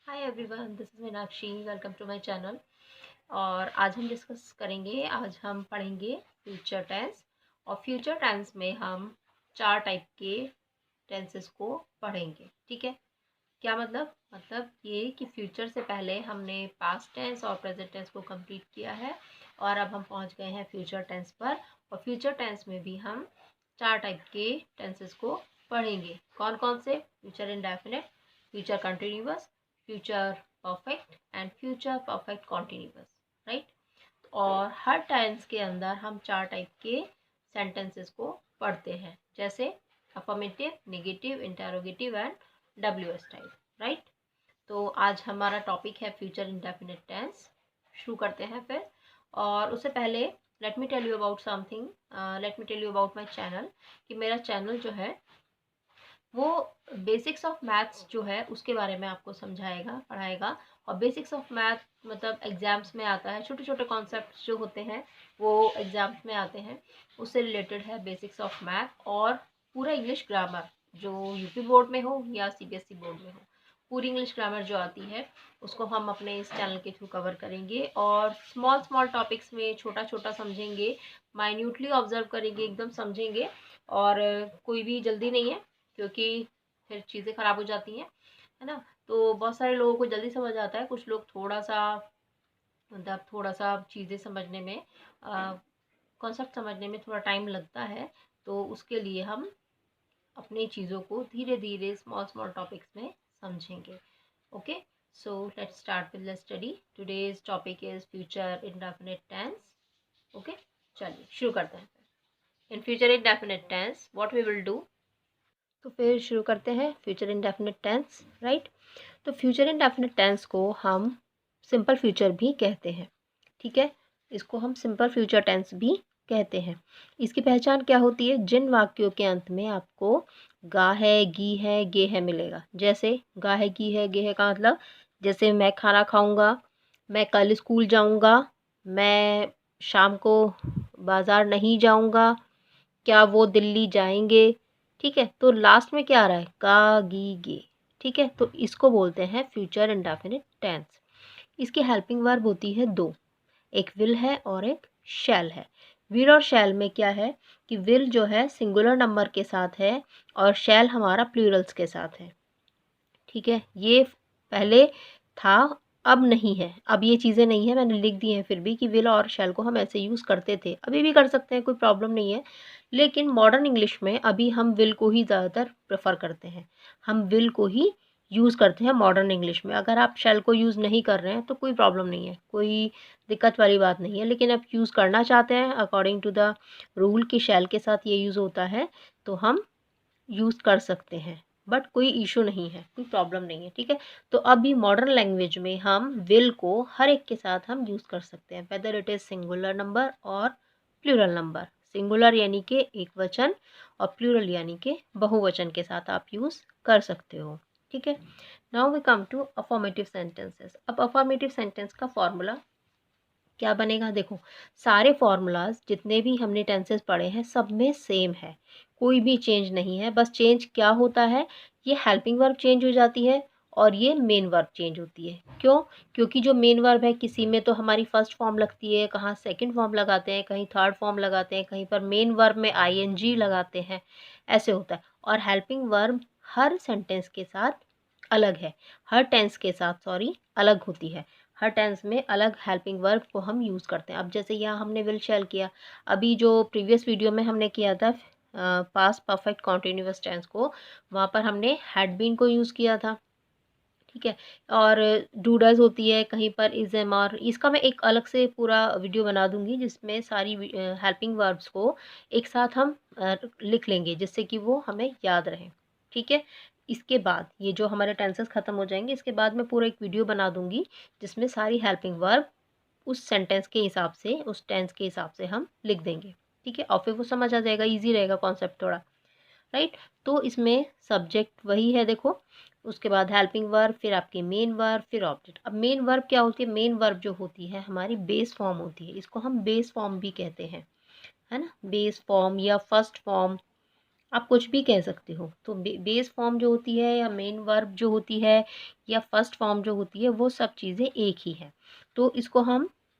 Hi everyone, this is Meenakshi. Welcome to my channel. और आज हम डिस्कस करेंगे, आज हम पढ़ेंगे फ्यूचर टेंस। और फ्यूचर टेंस में हम चार टाइप के टेंसेस को पढ़ेंगे। ठीक है, क्या मतलब ये कि फ्यूचर से पहले हमने पास्ट टेंस और प्रेजेंट टेंस को कंप्लीट किया है और अब हम पहुंच गए हैं फ्यूचर टेंस पर। और फ्यूचर टेंस में भी हम चार टाइप के टेंसेस को पढ़ेंगे। कौन कौन से? Future indefinite, future continuous, future perfect and future perfect continuous. Right. और हर टेंस के अंदर हम चार टाइप के सेंटेंसेस को पढ़ते हैं, जैसे affirmative, negative, interrogative and WS type. Right. तो आज हमारा टॉपिक है फ्यूचर इंडेफिनिट टेंस। शुरू करते हैं फिर। और उससे पहले let me tell you about something, let me tell you about my channel. कि मेरा चैनल जो है वो बेसिक्स ऑफ मैथ्स जो है उसके बारे में आपको समझाएगा, पढ़ाएगा। और बेसिक्स ऑफ मैथ मतलब एग्जाम्स में आता है, छोटे छोटे कॉन्सेप्ट्स जो होते हैं वो एग्जाम्स में आते हैं, उससे रिलेटेड है बेसिक्स ऑफ मैथ। और पूरा इंग्लिश ग्रामर, जो यूपी बोर्ड में हो या CBSE बोर्ड में हो, पूरी इंग्लिश ग्रामर जो आती है उसको हम अपने इस चैनल के थ्रू कवर करेंगे। और स्मॉल स्मॉल टॉपिक्स में छोटा छोटा समझेंगे, माइन्यूटली ऑब्जर्व करेंगे, एकदम समझेंगे। और कोई भी जल्दी नहीं है, क्योंकि फिर चीज़ें ख़राब हो जाती हैं, है ना। तो बहुत सारे लोगों को जल्दी समझ आता है, कुछ लोग थोड़ा सा चीज़ें समझने में, कॉन्सेप्ट समझने में थोड़ा टाइम लगता है। तो उसके लिए हम अपनी चीज़ों को धीरे धीरे स्मॉल स्मॉल टॉपिक्स में समझेंगे। Okay, so let's start with the study. Today's topic is future indefinite tense. Okay, चलिए शुरू करते हैं। In future indefinite tense what we will do. तो फिर शुरू करते हैं फ्यूचर इंडेफिनिट टेंस। राइट। तो फ्यूचर इंडेफिनिट टेंस को हम सिंपल फ्यूचर भी कहते हैं। ठीक है, इसको हम सिंपल फ्यूचर टेंस भी कहते हैं। इसकी पहचान क्या होती है? जिन वाक्यों के अंत में आपको गा है, गी है, गे है मिलेगा। जैसे गा है, गी है, गे है का मतलब, जैसे मैं खाना खाऊंगा, मैं कल स्कूल जाऊंगा, मैं शाम को बाजार नहीं जाऊंगा, क्या वो दिल्ली जाएंगे। ठीक है, तो लास्ट में क्या आ रहा है? का, गी, गे। ठीक है, तो इसको बोलते हैं फ्यूचर इंडेफिनिट टेंस। इसकी हेल्पिंग वर्ब होती है दो, एक विल है और एक शैल है। विल और शैल में क्या है कि विल जो है सिंगुलर नंबर के साथ है और शैल हमारा प्लूरल्स के साथ है। ठीक है, ये पहले था, अब नहीं है। अब ये चीज़ें नहीं है, मैंने लिख दी हैं फिर भी कि विल और शैल को हम ऐसे यूज़ करते थे, अभी भी कर सकते हैं, कोई प्रॉब्लम नहीं है। लेकिन मॉडर्न इंग्लिश में अभी हम विल को ही ज़्यादातर प्रेफर करते हैं, हम विल को ही यूज़ करते हैं मॉडर्न इंग्लिश में। अगर आप शैल को यूज़ नहीं कर रहे हैं तो कोई प्रॉब्लम नहीं है, कोई दिक्कत वाली बात नहीं है। लेकिन आप यूज़ करना चाहते हैं अकॉर्डिंग टू द रूल कि शैल के साथ ये यूज़ होता है, तो हम यूज़ कर सकते हैं, बट कोई इशू नहीं है, कोई प्रॉब्लम नहीं है। ठीक है, तो अभी मॉडर्न लैंग्वेज में हम विल को हर एक के साथ हम यूज़ कर सकते हैं, whether it is singular number और प्लूरल नंबर। सिंगुलर यानी कि एक वचन और प्लूरल यानी कि बहुवचन के साथ आप यूज़ कर सकते हो। ठीक है, now we come to affirmative sentences. अब अफर्मेटिव सेंटेंस का फॉर्मूला क्या बनेगा? देखो, सारे फॉर्मूलाज जितने भी हमने टेंसेस पढ़े हैं सब में सेम है, कोई भी चेंज नहीं है। बस चेंज क्या होता है, ये हेल्पिंग वर्ब चेंज हो जाती है और ये मेन वर्ब चेंज होती है। क्यों? क्योंकि जो मेन वर्ब है किसी में तो हमारी फर्स्ट फॉर्म लगती है, कहाँ सेकंड फॉर्म लगाते हैं, कहीं थर्ड फॉर्म लगाते हैं, कहीं पर मेन वर्ब में ING लगाते हैं, ऐसे होता है। और हेल्पिंग वर्ब हर सेंटेंस के साथ अलग है, हर टेंस के साथ सॉरी अलग होती है। हर टेंस में अलग हेल्पिंग वर्ब को हम यूज़ करते हैं। अब जैसे यहाँ हमने विल शैल किया, अभी जो प्रीवियस वीडियो में हमने किया था पास्ट परफेक्ट कॉन्टिन्यूअस टेंस को, वहाँ पर हमने हैड बीन को यूज़ किया था। ठीक है, और डू डज होती है, कहीं पर इज एम आर। इसका मैं एक अलग से पूरा वीडियो बना दूंगी जिसमें सारी हेल्पिंग वर्ब्स को एक साथ हम लिख लेंगे, जिससे कि वो हमें याद रहे। ठीक है, इसके बाद ये जो हमारे टेंसेस ख़त्म हो जाएंगे, इसके बाद मैं पूरा एक वीडियो बना दूंगी जिसमें सारी हेल्पिंग वर्ब उस सेंटेंस के हिसाब से, उस टेंस के हिसाब से हम लिख देंगे। ठीक है, और फिर वो समझ आ जाएगा, ईजी रहेगा कॉन्सेप्ट थोड़ा। राइट। तो इसमें सब्जेक्ट वही है, देखो, उसके बाद हेल्पिंग वर्ब, फिर आपकी मेन वर्ब, फिर ऑब्जेक्ट। अब मेन वर्ब क्या होती है? मेन वर्ब जो होती है हमारी बेस फॉर्म होती है, इसको हम बेस फॉर्म भी कहते हैं, है ना। बेस फॉर्म या फर्स्ट फॉर्म, आप कुछ भी कह सकते हो। तो बेस फॉर्म जो होती है या मेन वर्ब जो होती है या फर्स्ट फॉर्म जो होती है वो सब चीज़ें एक ही है। तो इसको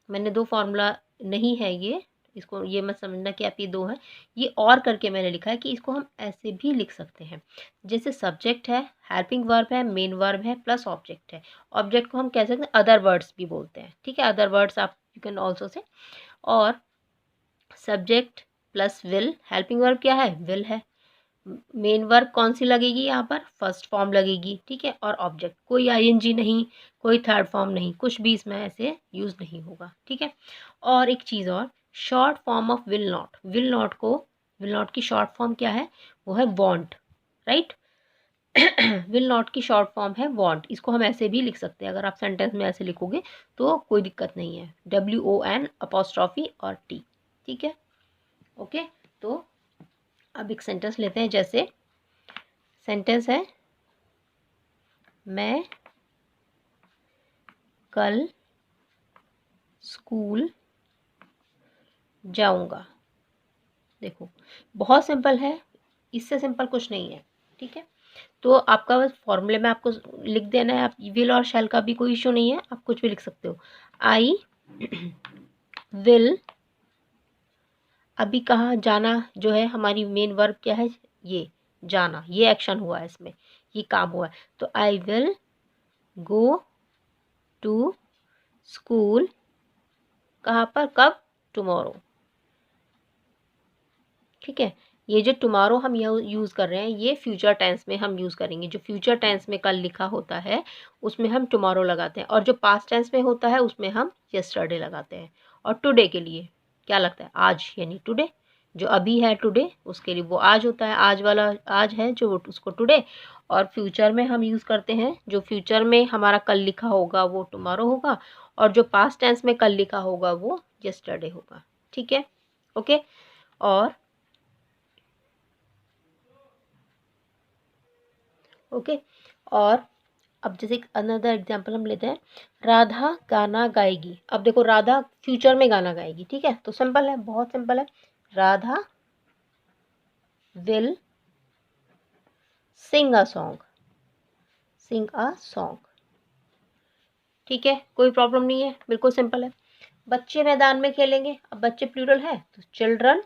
मैंने 2 फार्मूला नहीं है ये, इसको ये मत समझना कि आप ये 2 हैं, ये और करके मैंने लिखा है कि इसको हम ऐसे भी लिख सकते हैं। जैसे सब्जेक्ट है, हेल्पिंग वर्ब है, मेन वर्ब है प्लस ऑब्जेक्ट है। ऑब्जेक्ट को हम कह सकते हैं अदर वर्ड्स भी बोलते हैं, ठीक है, अदर वर्ड्स आप यू कैन ऑल्सो से। और subject plus will, helping verb क्या है, विल है। मेन वर्ब कौन सी लगेगी यहाँ पर, फर्स्ट फॉर्म लगेगी, ठीक है। और ऑब्जेक्ट कोई आईएनजी नहीं, कोई थर्ड फॉर्म नहीं, कुछ भी इसमें ऐसे यूज नहीं होगा, ठीक है। और एक चीज़ और, short form of will not, will not की शॉर्ट फॉर्म क्या है, वो है वॉन्ट, राइट। विल नॉट की शॉर्ट फॉर्म है वॉन्ट। इसको हम ऐसे भी लिख सकते हैं, अगर आप सेंटेंस में ऐसे लिखोगे तो कोई दिक्कत नहीं है, WON और T, ठीक है, ओके। तो अब एक सेंटेंस लेते हैं, जैसे सेंटेंस है, मैं कल स्कूल जाऊंगा। देखो बहुत सिंपल है, इससे सिंपल कुछ नहीं है, ठीक है। तो आपका बस फॉर्मूले में आपको लिख देना है, आप विल और शैल का भी कोई इशू नहीं है, आप कुछ भी लिख सकते हो। आई विल, अभी कहाँ जाना जो है, हमारी मेन वर्ब क्या है, ये जाना, ये एक्शन हुआ है इसमें, ये काम हुआ है। तो I will go to school, कहाँ पर, कब, टुमारो, ठीक है। ये जो टुमारो हम यूज़ कर रहे हैं, ये फ्यूचर टेंस में हम यूज़ करेंगे। जो फ्यूचर टेंस में कल लिखा होता है उसमें हम टुमारो लगाते हैं, और जो पास्ट टेंस में होता है उसमें हम यस्टरडे लगाते हैं। और टुडे के लिए क्या लगता है, आज, यानी टुडे, जो अभी है टुडे, उसके लिए वो आज होता है, आज वाला आज है जो उसको टुडे। और फ्यूचर में हम यूज़ करते हैं, जो फ्यूचर में हमारा कल लिखा होगा वो टुमारो होगा, और जो पास्ट टेंस में कल लिखा होगा वो यस्टरडे होगा, ठीक है, ओके। और ओके, और अब जैसे अनदर एग्जांपल हम लेते हैं, राधा गाना गाएगी। अब देखो राधा फ्यूचर में गाना गाएगी, ठीक है, तो सिंपल है, बहुत सिंपल है, Radha will sing a song, sing a song, ठीक है, कोई प्रॉब्लम नहीं है, बिल्कुल सिंपल है। बच्चे मैदान में खेलेंगे, अब बच्चे प्लूरल है तो children,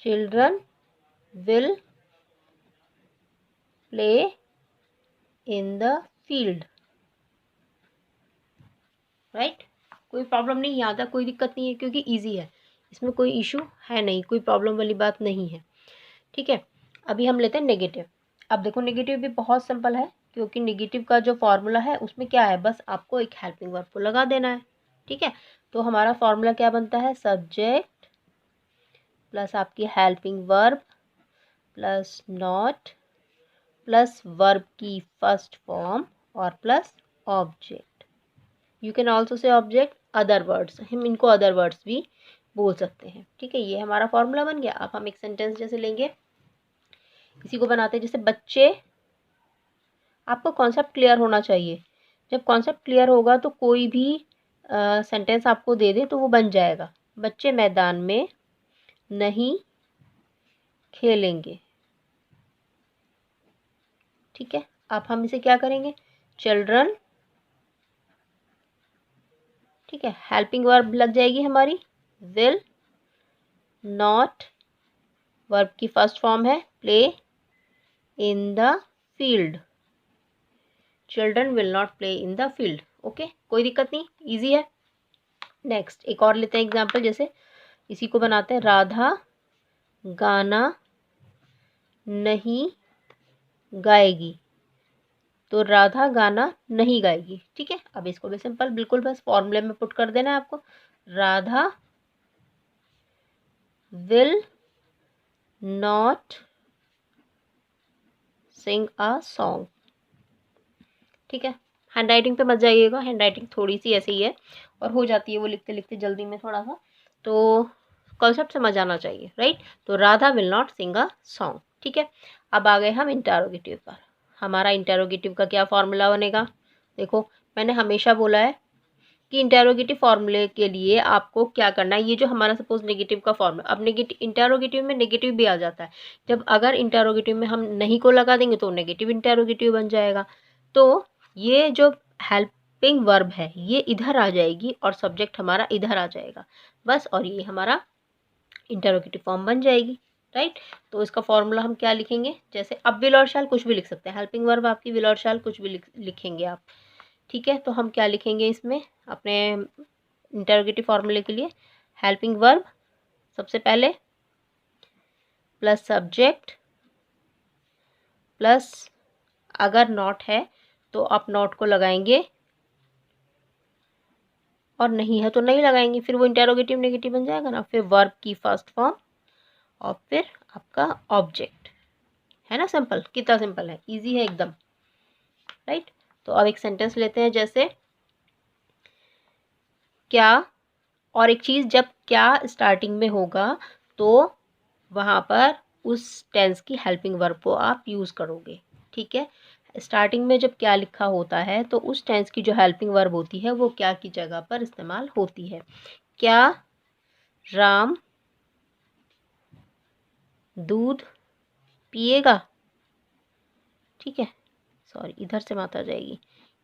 children will play in the field, right. कोई प्रॉब्लम नहीं, यहाँ तक कोई दिक्कत नहीं है क्योंकि इजी है, इसमें कोई इशू है नहीं, कोई प्रॉब्लम वाली बात नहीं है, ठीक है। अभी हम लेते हैं नेगेटिव। अब देखो नेगेटिव भी बहुत सिंपल है, क्योंकि नेगेटिव का जो फॉर्मूला है उसमें क्या है, बस आपको एक हेल्पिंग वर्ब को लगा देना है, ठीक है। तो हमारा फॉर्मूला क्या बनता है, सब्जेक्ट प्लस आपकी helping verb plus not plus verb की फर्स्ट फॉर्म और plus object. You can also say object other words, हम इनको अदर वर्ड्स भी बोल सकते हैं, ठीक है। ये हमारा फॉर्मूला बन गया। अब हम एक सेंटेंस जैसे लेंगे, इसी को बनाते हैं, जैसे बच्चे, आपको कॉन्सेप्ट क्लियर होना चाहिए, जब कॉन्सेप्ट क्लियर होगा तो कोई भी सेंटेंस आपको दे दे तो वो बन जाएगा। बच्चे मैदान में नहीं खेलेंगे, ठीक है। अब हम इसे क्या करेंगे, चिल्ड्रन, ठीक है, हेल्पिंग वर्ब लग जाएगी हमारी, विल नॉट, वर्ब की फर्स्ट फॉर्म है play in the field, children will not play in the field, okay, कोई दिक्कत नहीं, इजी है। नेक्स्ट एक और लेते हैं एग्जांपल, जैसे इसी को बनाते हैं, राधा गाना नहीं गाएगी, तो राधा गाना नहीं गाएगी, ठीक है। अब इसको भी सिंपल, बिल्कुल बस फॉर्मूले में पुट कर देना है आपको, Radha will not sing a song, ठीक है। हैंड राइटिंग पे मत जाइएगा, हैंड राइटिंग थोड़ी सी ऐसे ही है और हो जाती है वो लिखते लिखते जल्दी में थोड़ा सा, तो कॉन्सेप्ट समझ आना चाहिए, राइट। तो Radha will not sing a song, ठीक है। अब आ गए हम इंटरोगेटिव पर। हमारा इंटरोगेटिव का क्या फॉर्मूला बनेगा, देखो मैंने हमेशा बोला है कि इंटेरोगेटिव फॉर्मूले के लिए आपको क्या करना है। ये जो हमारा सपोज नेगेटिव का फॉर्मूला, अब नेगेटिव इंटेरोगेटिव में नेगेटिव भी आ जाता है। जब अगर इंटेरोगेटिव में हम नहीं को लगा देंगे तो नेगेटिव इंटेरोगेटिव बन जाएगा। तो ये जो हेल्पिंग वर्ब है ये इधर आ जाएगी और सब्जेक्ट हमारा इधर आ जाएगा बस, और ये हमारा इंटेरोगेटिव फॉर्म बन जाएगी, राइट। तो इसका फॉर्मूला हम क्या लिखेंगे, जैसे अब विल और शैल कुछ भी लिख सकते हैं, हेल्पिंग वर्ब आपकी विल और शैल कुछ भी लिखेंगे आप, ठीक है। तो हम क्या लिखेंगे इसमें अपने इंटेरोगेटिव फॉर्मूले के लिए, हेल्पिंग वर्ब सबसे पहले प्लस सब्जेक्ट प्लस, अगर नॉट है तो आप नॉट को लगाएंगे और नहीं है तो नहीं लगाएंगे, फिर वो इंटेरोगेटिव नेगेटिव बन जाएगा ना। फिर वर्ब की फर्स्ट फॉर्म और फिर आपका ऑब्जेक्ट, है ना। सिंपल, कितना सिंपल है, इजी है एकदम, राइट। तो अब एक सेंटेंस लेते हैं, जैसे क्या, और एक चीज़, जब क्या स्टार्टिंग में होगा तो वहाँ पर उस टेंस की हेल्पिंग वर्ब को आप यूज़ करोगे, ठीक है। स्टार्टिंग में जब क्या लिखा होता है तो उस टेंस की जो हेल्पिंग वर्ब होती है वो क्या की जगह पर इस्तेमाल होती है। क्या राम दूध पिएगा, ठीक है, सॉरी इधर से बात आ जाएगी,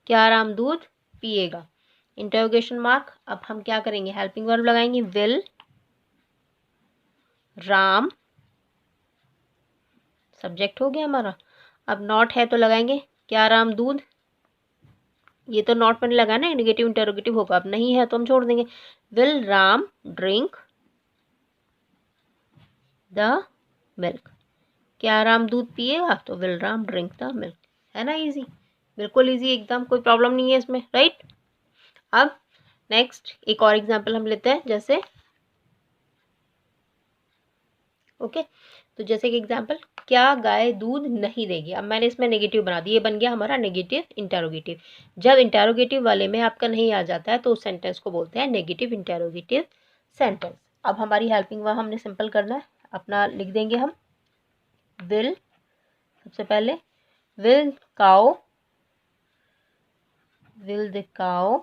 क्या राम दूध पिएगा, इंटरोगेशन मार्क। अब हम क्या करेंगे, हेल्पिंग वर्ब लगाएंगे, विल राम, सब्जेक्ट हो गया हमारा। अब नॉट है तो लगाएंगे क्या राम दूध, ये तो नॉट पर लगा ना, नेगेटिव इंटरोगेटिव होगा। अब नहीं है तो हम छोड़ देंगे, will Ram drink the milk, क्या राम दूध पिएगा तो will Ram drink the milk, है ना। इजी, बिल्कुल इजी एकदम, कोई प्रॉब्लम नहीं है इसमें, राइट। अब नेक्स्ट एक और एग्जांपल हम लेते हैं, जैसे ओके, तो जैसे कि एग्जांपल, क्या गाय दूध नहीं देगी। अब मैंने इसमें नेगेटिव बना दिया, ये बन गया हमारा नेगेटिव इंटेरोगेटिव। जब इंटेरोगेटिव वाले में आपका नहीं आ जाता है तो उस सेंटेंस को बोलते हैं नेगेटिव इंटेरोगेटिव सेंटेंस। अब हमारी हेल्पिंग वर्ब हमने सिंपल करना है, अपना लिख देंगे हम, विल सबसे पहले, will cow, will the cow,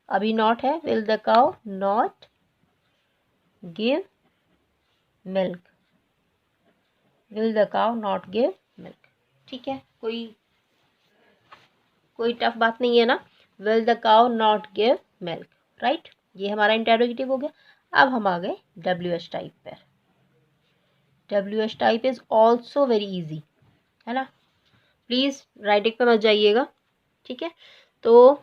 अभी नॉट है, will the cow not give milk, will the cow not give milk, ठीक है, कोई टफ बात नहीं है ना। Will the cow not give milk, right. ये हमारा इंटेरोगेटिव हो गया। अब हम आ गए डब्ल्यू एच टाइप पर। W H type is also very easy, है ना। प्लीज़ राइटिंग पे मत जाइएगा, ठीक है। तो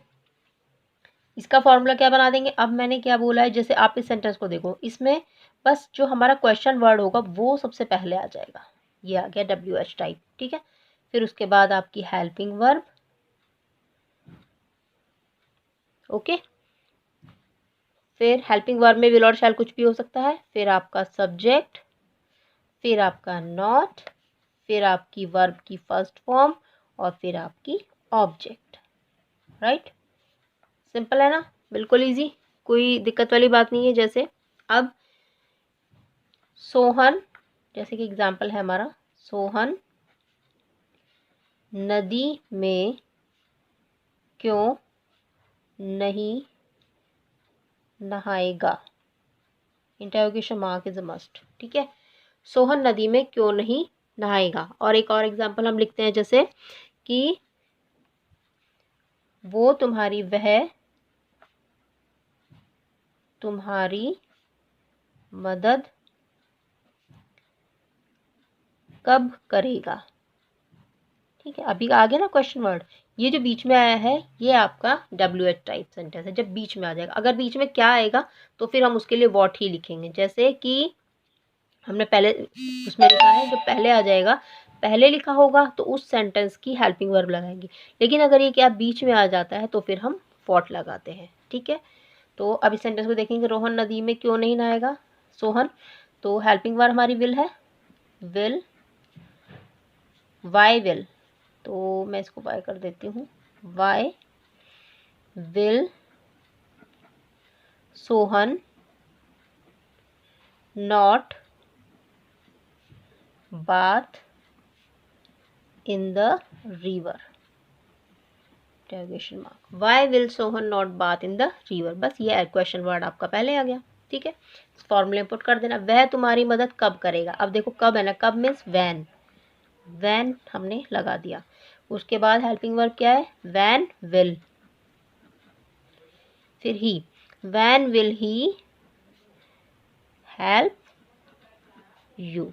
इसका फॉर्मूला क्या बना देंगे, अब मैंने क्या बोला है, जैसे आप इस सेंटेंस को देखो, इसमें बस जो हमारा क्वेश्चन वर्ड होगा वो सबसे पहले आ जाएगा, ये आ गया डब्ल्यू एच टाइप, ठीक है। फिर उसके बाद आपकी हेल्पिंग वर्ब, ओके, फिर हेल्पिंग वर्ब में विल और शैल कुछ भी हो सकता है, फिर आपका सब्जेक्ट, फिर आपका नॉट, फिर आपकी वर्ब की फर्स्ट फॉर्म और फिर आपकी ऑब्जेक्ट, राइट। सिंपल है ना, बिल्कुल इजी, कोई दिक्कत वाली बात नहीं है। जैसे अब सोहन, जैसे कि एग्जाम्पल है हमारा, सोहन नदी में क्यों नहीं नहाएगा, interrogation mark is a must, ठीक है। सोहन नदी में क्यों नहीं नहाएगा। और एक और एग्जाम्पल हम लिखते हैं, जैसे कि वो तुम्हारी मदद कब करेगा, ठीक है। अभी आ गया ना क्वेश्चन वर्ड, ये जो बीच में आया है ये आपका डब्ल्यू एच टाइप सेंटेंस है, जब बीच में आ जाएगा। अगर बीच में क्या आएगा तो फिर हम उसके लिए वॉट ही लिखेंगे, जैसे कि हमने पहले उसमें लिखा है, जो पहले आ जाएगा, पहले लिखा होगा तो उस सेंटेंस की हेल्पिंग वर्ब लगाएंगे। लेकिन अगर ये क्या बीच में आ जाता है तो फिर हम वॉट लगाते हैं, ठीक है। तो अब इस सेंटेंस को देखेंगे, रोहन नदी में क्यों नहीं नहाएगा, सोहन, तो हेल्पिंग वर्ब हमारी विल है, विल, वाई विल, तो मैं इसको वाई कर देती हूँ, why will Sohan not bath in the river, interrogation mark. Why will Sohan not bath in the river, बस ये क्वेश्चन वर्ड आपका पहले आ गया, ठीक है। फॉर्मूले पुट कर देना, वह तुम्हारी मदद कब करेगा। अब देखो कब है ना, कब मीन्स वैन, वैन हमने लगा दिया। उसके बाद हेल्पिंग वर्ब क्या है, वैन विल, फिर he, when will he help you,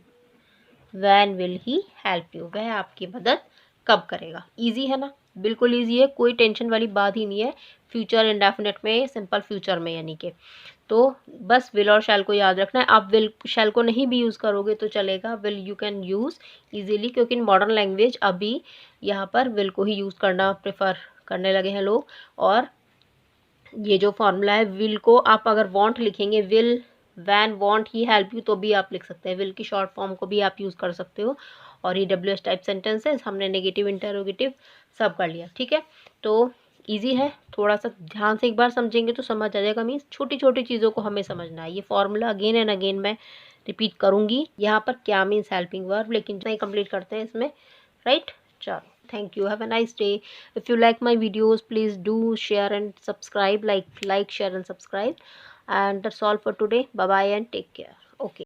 when will he help you, वह आपकी मदद कब करेगा। इजी है ना, बिल्कुल इजी है, कोई टेंशन वाली बात ही नहीं है। फ्यूचर इंडेफिनिट में, सिंपल फ्यूचर में यानी कि, तो बस विल और शैल को याद रखना है। आप विल शैल को नहीं भी यूज़ करोगे तो चलेगा, will you can use easily, क्योंकि इन मॉडर्न लैंग्वेज अभी यहाँ पर विल को ही यूज़ करना प्रेफर करने लगे हैं लोग। और ये जो फॉर्मूला है, विल को आप अगर वांट लिखेंगे, will when won't he help you, तो भी आप लिख सकते हैं। विल की शॉर्ट फॉर्म को भी आप यूज़ कर सकते हो। और ये डब्ल्यू एस टाइप सेंटेंसेस हमने नेगेटिव इंटरोगेटिव सब कर लिया, ठीक है। तो इजी है, थोड़ा सा ध्यान से एक बार समझेंगे तो समझ आ जाएगा। मीन्स छोटी छोटी चीज़ों को हमें समझना है। ये फॉर्मूला अगेन एंड अगेन मैं रिपीट करूँगी यहाँ पर, क्या मीन्स हेल्पिंग वर्ब, लेकिन नहीं कंप्लीट करते हैं इसमें, राइट। चलो, thank you, have a nice day. If you like my videos, please do share and subscribe, like share and subscribe. And that's all for today. Bye bye and take care.